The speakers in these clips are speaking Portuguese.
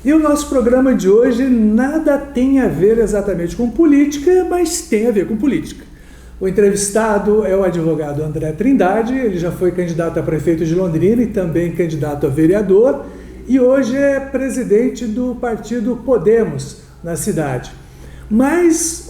E o nosso programa de hoje nada tem a ver exatamente com política, mas tem a ver com política. O entrevistado é o advogado André Trindade, ele já foi candidato a prefeito de Londrina e também candidato a vereador, e hoje é presidente do partido Podemos na cidade. Mas,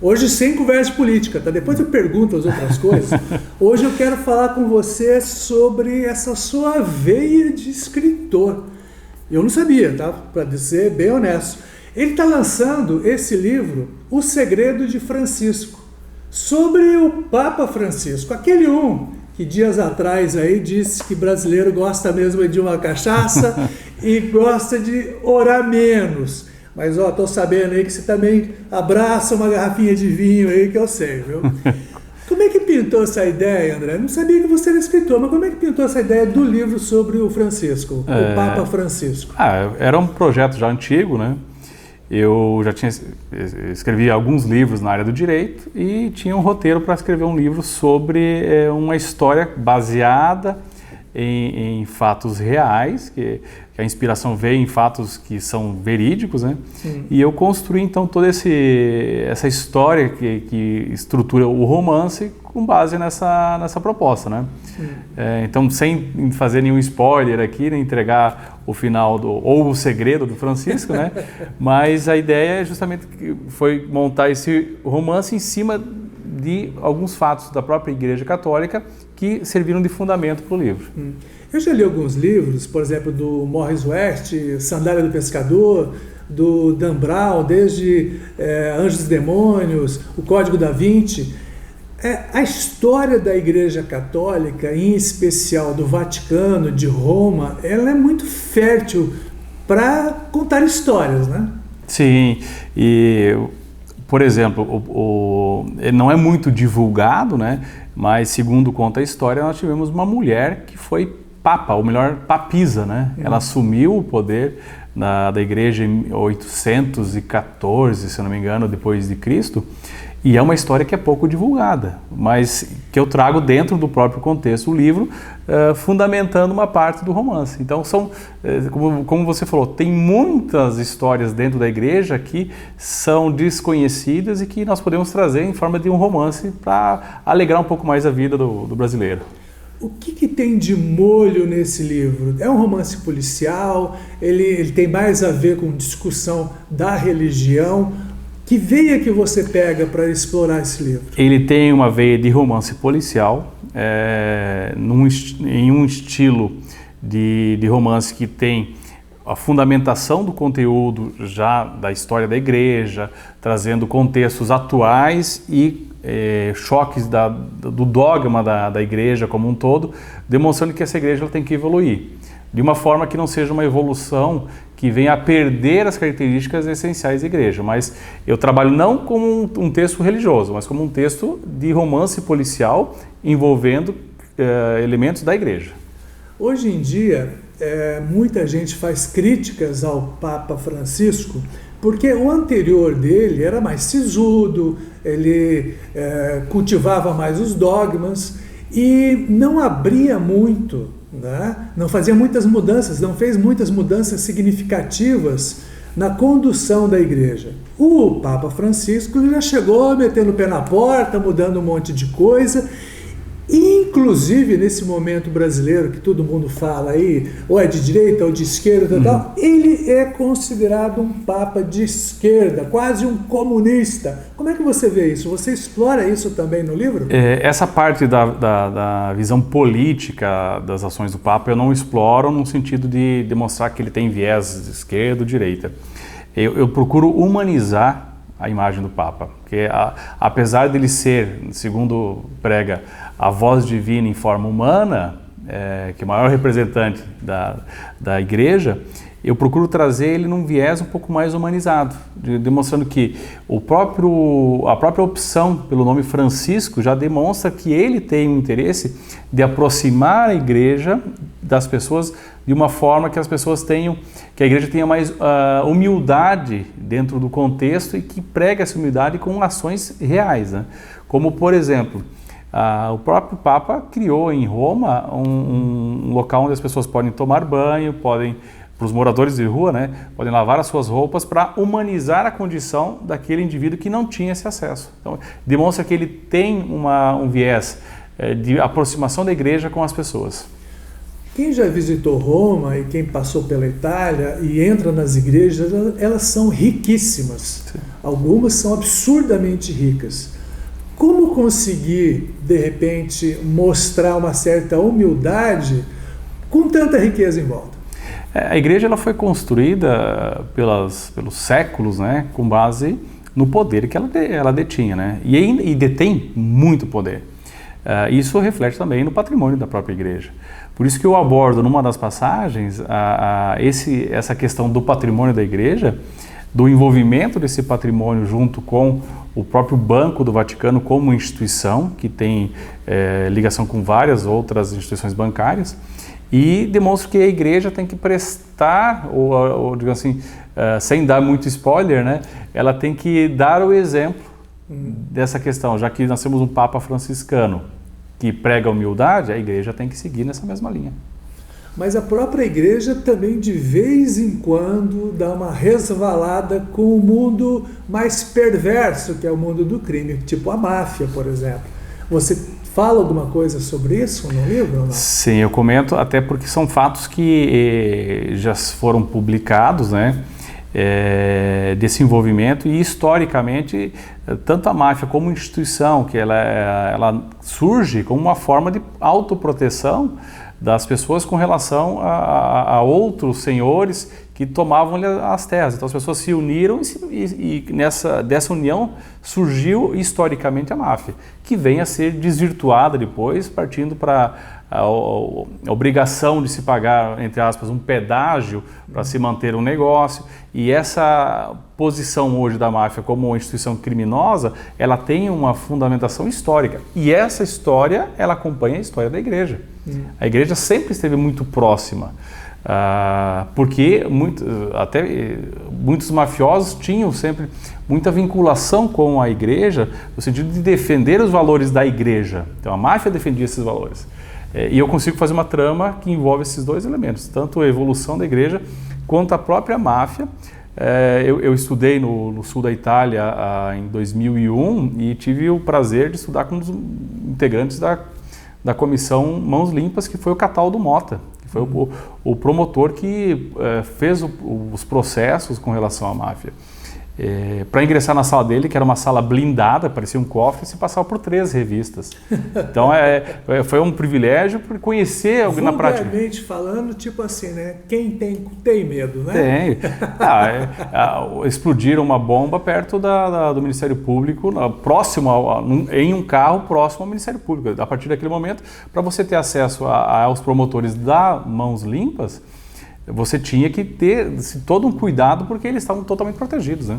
hoje sem conversa política, tá? Depois eu pergunto as outras coisas. Hoje eu quero falar com você sobre essa sua veia de escritor. Eu não sabia, tá? Para ser bem honesto. Ele está lançando esse livro, O Segredo de Francisco, sobre o Papa Francisco, aquele que dias atrás aí disse que brasileiro gosta mesmo de uma cachaça e gosta de orar menos. Mas tô sabendo aí que você também abraça uma garrafinha de vinho aí que eu sei, viu? Como é que pintou essa ideia, André? Eu não sabia que você era escritor, mas como é que pintou essa ideia do livro sobre o Francisco, o Papa Francisco? Era um projeto já antigo, né? Eu já escrevi alguns livros na área do direito e tinha um roteiro para escrever um livro sobre uma história baseada em fatos reais, que a inspiração veio em fatos que são verídicos, né? Sim. E eu construí então toda essa história que estrutura o romance com base nessa proposta, né? Então, sem fazer nenhum spoiler aqui, nem entregar o final ou o segredo do Francisco, né? Mas a ideia justamente foi montar esse romance em cima de alguns fatos da própria Igreja Católica que serviram de fundamento para o livro. Eu já li alguns livros, por exemplo, do Morris West, Sandália do Pescador, do Dan Brown, desde Anjos e Demônios, o Código da Vinci. A história da Igreja Católica, em especial do Vaticano, de Roma, ela é muito fértil para contar histórias, né? Sim, e, por exemplo, não é muito divulgado, né? Mas, segundo conta a história, nós tivemos uma mulher que foi papa, ou melhor, papisa, né? Ela assumiu o poder da igreja em 814, se eu não me engano, depois de Cristo, e é uma história que é pouco divulgada, mas que eu trago dentro do próprio contexto do livro, fundamentando uma parte do romance. Então, como você falou, tem muitas histórias dentro da igreja que são desconhecidas e que nós podemos trazer em forma de um romance para alegrar um pouco mais a vida do brasileiro. O que tem de molho nesse livro? É um romance policial? Ele tem mais a ver com discussão da religião? Que veia que você pega para explorar esse livro? Ele tem uma veia de romance policial, em um estilo de romance que tem a fundamentação do conteúdo já da história da igreja, trazendo contextos atuais e choques do dogma da igreja como um todo, demonstrando que essa igreja ela tem que evoluir, de uma forma que não seja uma evolução que venha a perder as características essenciais da igreja. Mas eu trabalho não como um texto religioso, mas como um texto de romance policial envolvendo elementos da igreja. Hoje em dia, muita gente faz críticas ao Papa Francisco, porque o anterior dele era mais sisudo, ele cultivava mais os dogmas e não abria muito, né? Não fazia muitas mudanças, não fez muitas mudanças significativas na condução da igreja. O Papa Francisco já chegou metendo o pé na porta, mudando um monte de coisa. Inclusive, nesse momento brasileiro que todo mundo fala aí, ou é de direita ou de esquerda, tal, ele é considerado um papa de esquerda, quase um comunista. Como é que você vê isso? Você explora isso também no livro? Essa parte da visão política das ações do papa eu não exploro no sentido de demonstrar que ele tem viés de esquerda ou direita. Eu procuro humanizar a imagem do Papa, porque apesar dele ser, segundo prega, a voz divina em forma humana, que é o maior representante da igreja, eu procuro trazer ele num viés um pouco mais humanizado, demonstrando que a própria opção pelo nome Francisco já demonstra que ele tem um interesse de aproximar a igreja das pessoas de uma forma que as pessoas tenham, que a igreja tenha mais humildade dentro do contexto e que pregue essa humildade com ações reais, né? Como, por exemplo, o próprio Papa criou em Roma um local onde as pessoas podem tomar banho, podem os moradores de rua, né, podem lavar as suas roupas para humanizar a condição daquele indivíduo que não tinha esse acesso. Então, demonstra que ele tem um viés de aproximação da igreja com as pessoas. Quem já visitou Roma e quem passou pela Itália e entra nas igrejas, elas são riquíssimas. Sim. Algumas são absurdamente ricas. Como conseguir, de repente, mostrar uma certa humildade com tanta riqueza em volta? A igreja ela foi construída pelos séculos, né, com base no poder que ela detinha, né, e detém muito poder. Isso reflete também no patrimônio da própria igreja. Por isso que eu abordo numa das passagens essa questão do patrimônio da igreja, do envolvimento desse patrimônio junto com o próprio Banco do Vaticano como instituição, que tem ligação com várias outras instituições bancárias, e demonstra que a igreja tem que prestar, ou digamos assim, sem dar muito spoiler, né, ela tem que dar o exemplo dessa questão, já que nós temos um Papa franciscano que prega a humildade, a igreja tem que seguir nessa mesma linha. Mas a própria igreja também de vez em quando dá uma resvalada com o mundo mais perverso, que é o mundo do crime, tipo a máfia, por exemplo. Você fala alguma coisa sobre isso no livro ou não? Sim, eu comento, até porque são fatos que já foram publicados, né? Desse envolvimento, e historicamente tanto a máfia como instituição, que ela surge como uma forma de autoproteção das pessoas com relação a outros senhores que tomavam as terras. Então as pessoas se uniram e dessa união surgiu historicamente a máfia, que vem a ser desvirtuada depois, partindo para a obrigação de se pagar, entre aspas, um pedágio para se manter um negócio. E essa posição hoje da máfia como uma instituição criminosa, ela tem uma fundamentação histórica. E essa história, ela acompanha a história da igreja. A igreja sempre esteve muito próxima, porque até muitos mafiosos tinham sempre muita vinculação com a igreja, no sentido de defender os valores da igreja. Então a máfia defendia esses valores. E eu consigo fazer uma trama que envolve esses dois elementos, tanto a evolução da igreja quanto a própria máfia. Eu estudei no sul da Itália em 2001 e tive o prazer de estudar com um dos integrantes da comissão Mãos Limpas, que foi o Cataldo Mota, que foi o promotor que fez os processos com relação à máfia. Para ingressar na sala dele, que era uma sala blindada, parecia um cofre, se passava por 3 revistas. Então foi um privilégio por conhecer alguém na prática. Vulgarmente falando, tipo assim, né? Quem tem medo, né? Tem. Explodiram uma bomba perto do Ministério Público, em um carro próximo ao Ministério Público. A partir daquele momento, para você ter acesso aos promotores da Mãos Limpas, você tinha que ter todo um cuidado, porque eles estavam totalmente protegidos, né?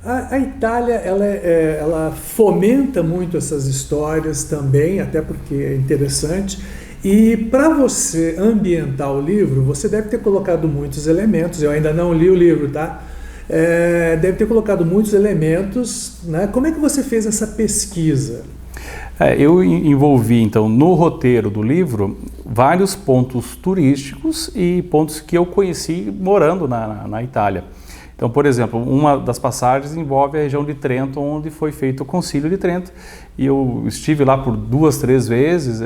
A Itália, ela fomenta muito essas histórias também, até porque é interessante. E para você ambientar o livro, você deve ter colocado muitos elementos. Eu ainda não li o livro, tá? Deve ter colocado muitos elementos, né? Como é que você fez essa pesquisa? Eu envolvi, então, no roteiro do livro, vários pontos turísticos e pontos que eu conheci morando na Itália. Então, por exemplo, uma das passagens envolve a região de Trento, onde foi feito o Concílio de Trento, e eu estive lá por 2, 3 vezes.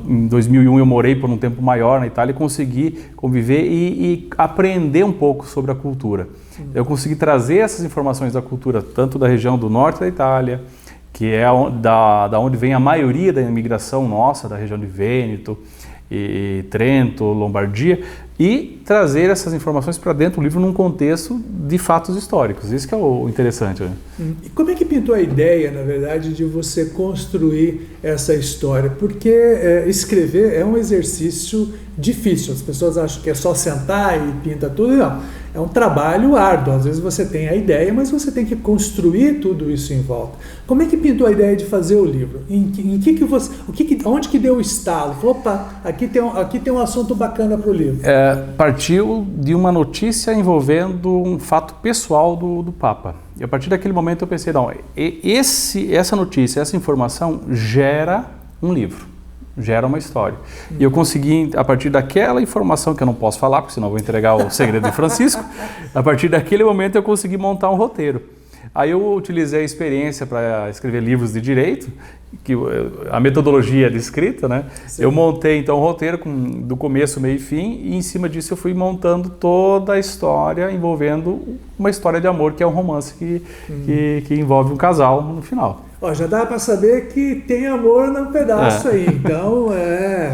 Em 2001 eu morei por um tempo maior na Itália e consegui conviver e aprender um pouco sobre a cultura. Eu consegui trazer essas informações da cultura, tanto da região do norte da Itália, que é da onde vem a maioria da imigração nossa, da região de Vêneto, e Trento, Lombardia, e trazer essas informações para dentro do livro num contexto de fatos históricos. Isso que é o interessante. Né? E como é que pintou a ideia, na verdade, de você construir essa história? Porque escrever é um exercício difícil. As pessoas acham que é só sentar e pinta tudo. Não. É um trabalho árduo. Às vezes você tem a ideia, mas você tem que construir tudo isso em volta. Como é que pintou a ideia de fazer o livro? Onde que deu o estalo? Falou, opa, aqui tem um assunto bacana para o livro. Partiu de uma notícia envolvendo um fato pessoal do Papa. E a partir daquele momento eu pensei, não, essa notícia, essa informação gera um livro. gera uma história. E eu consegui, a partir daquela informação que eu não posso falar, porque senão eu vou entregar o segredo de Francisco, a partir daquele momento eu consegui montar um roteiro. Aí eu utilizei a experiência para escrever livros de direito, a metodologia de escrita, né? Sim. Eu montei então o roteiro do começo, meio e fim, e em cima disso eu fui montando toda a história envolvendo uma história de amor, que é um romance que envolve um casal no final. Ó, já dá para saber que tem amor num pedaço aí, então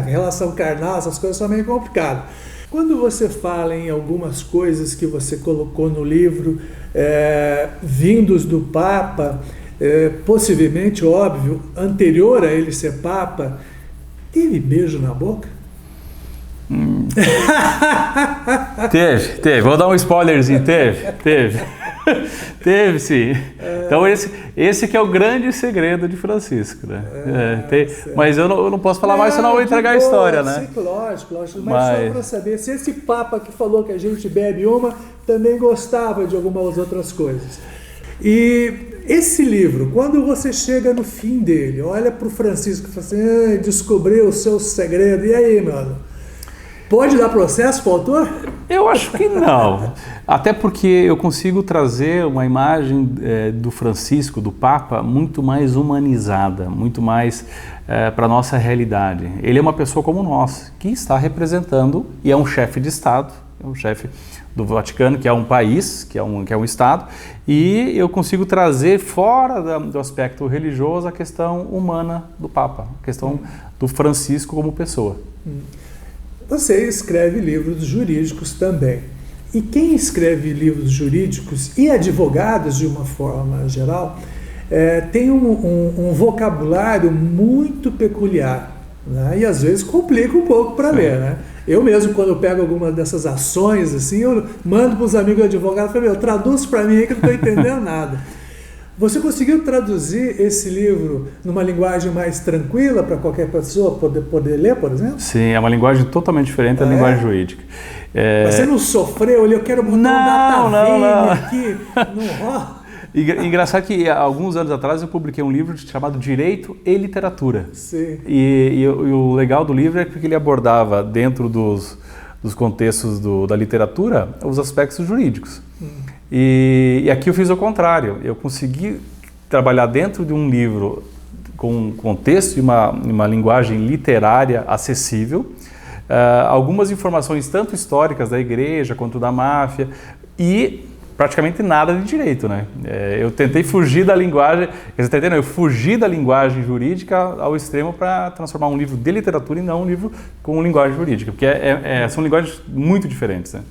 relação carnal, essas coisas são meio complicadas. Quando você fala em algumas coisas que você colocou no livro, vindos do Papa, possivelmente, óbvio, anterior a ele ser Papa, teve beijo na boca? Teve. Vou dar um spoilerzinho, teve. Teve, sim. Então esse que é o grande segredo de Francisco, né? Mas eu não posso falar mais, senão eu vou entregar a história, né? Sim, lógico. Mas só para saber se esse Papa que falou que a gente bebe uma, também gostava de algumas outras coisas. E esse livro, quando você chega no fim dele, olha para o Francisco e fala assim, descobriu o seu segredo, e aí, mano? Pode dar processo para o autor? Eu acho que não. Até porque eu consigo trazer uma imagem do Francisco, do Papa, muito mais humanizada, muito mais para a nossa realidade. Ele é uma pessoa como nós, que está representando, e é um chefe de Estado, é um chefe do Vaticano, que é um país, que é um Estado, e eu consigo trazer fora do aspecto religioso a questão humana do Papa, a questão do Francisco como pessoa. Você escreve livros jurídicos também. E quem escreve livros jurídicos e advogados de uma forma geral tem um vocabulário muito peculiar, né? E às vezes complica um pouco para ler, né? Eu mesmo, quando eu pego alguma dessas ações, assim, eu mando para os amigos advogados e falo, traduz para mim aí que eu não estou entendendo nada. Você conseguiu traduzir esse livro numa linguagem mais tranquila para qualquer pessoa poder ler, por exemplo? Sim, é uma linguagem totalmente diferente da linguagem jurídica. Mas você não sofreu? Eu quero botar um data aqui. Não. Engraçado que alguns anos atrás eu publiquei um livro chamado Direito e Literatura. Sim. E o legal do livro é porque ele abordava, dentro dos contextos da literatura, os aspectos jurídicos. E aqui eu fiz o contrário. Eu consegui trabalhar dentro de um livro com um contexto e uma linguagem literária acessível, algumas informações tanto históricas da igreja quanto da máfia e praticamente nada de direito, né? Eu tentei fugir da linguagem, eu fugi da linguagem jurídica ao extremo para transformar um livro de literatura e não um livro com linguagem jurídica, porque são linguagens muito diferentes, né?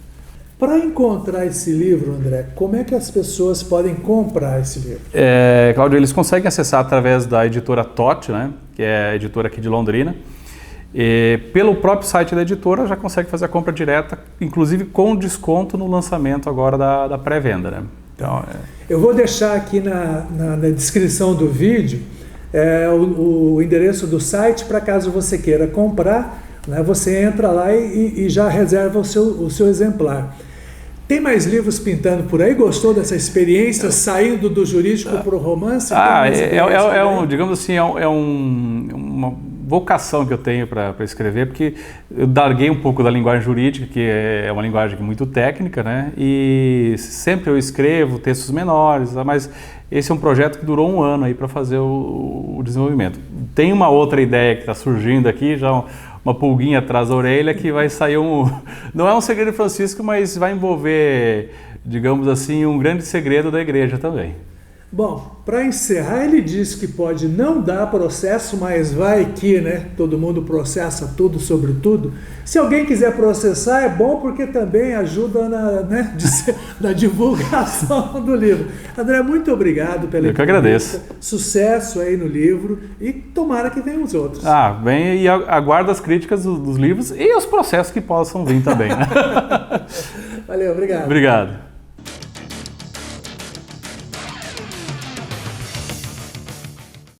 Para encontrar esse livro, André, como é que as pessoas podem comprar esse livro? Cláudio, eles conseguem acessar através da editora TOT, né, que é a editora aqui de Londrina. E pelo próprio site da editora já consegue fazer a compra direta, inclusive com desconto no lançamento agora da pré-venda, né? Então, Eu vou deixar aqui na descrição do vídeo o endereço do site para caso você queira comprar, né, você entra lá e já reserva o seu exemplar. Tem mais livros pintando por aí? Gostou dessa experiência, saindo do jurídico para o romance? Digamos assim, uma vocação que eu tenho para escrever, porque eu larguei um pouco da linguagem jurídica, que é uma linguagem muito técnica, né? E sempre eu escrevo textos menores, mas esse é um projeto que durou 1 ano aí para fazer o desenvolvimento. Tem uma outra ideia que está surgindo aqui, já uma pulguinha atrás da orelha, que vai sair não é um segredo de Francisco, mas vai envolver, digamos assim, um grande segredo da igreja também. Bom, para encerrar, ele diz que pode não dar processo, mas vai que, né? Todo mundo processa tudo sobre tudo. Se alguém quiser processar, é bom porque também ajuda na divulgação do livro. André, muito obrigado pela entrevista. Eu que agradeço. Sucesso aí no livro e tomara que venham os outros. Vem e aguardo as críticas dos livros e os processos que possam vir também, né? Valeu, obrigado. Obrigado.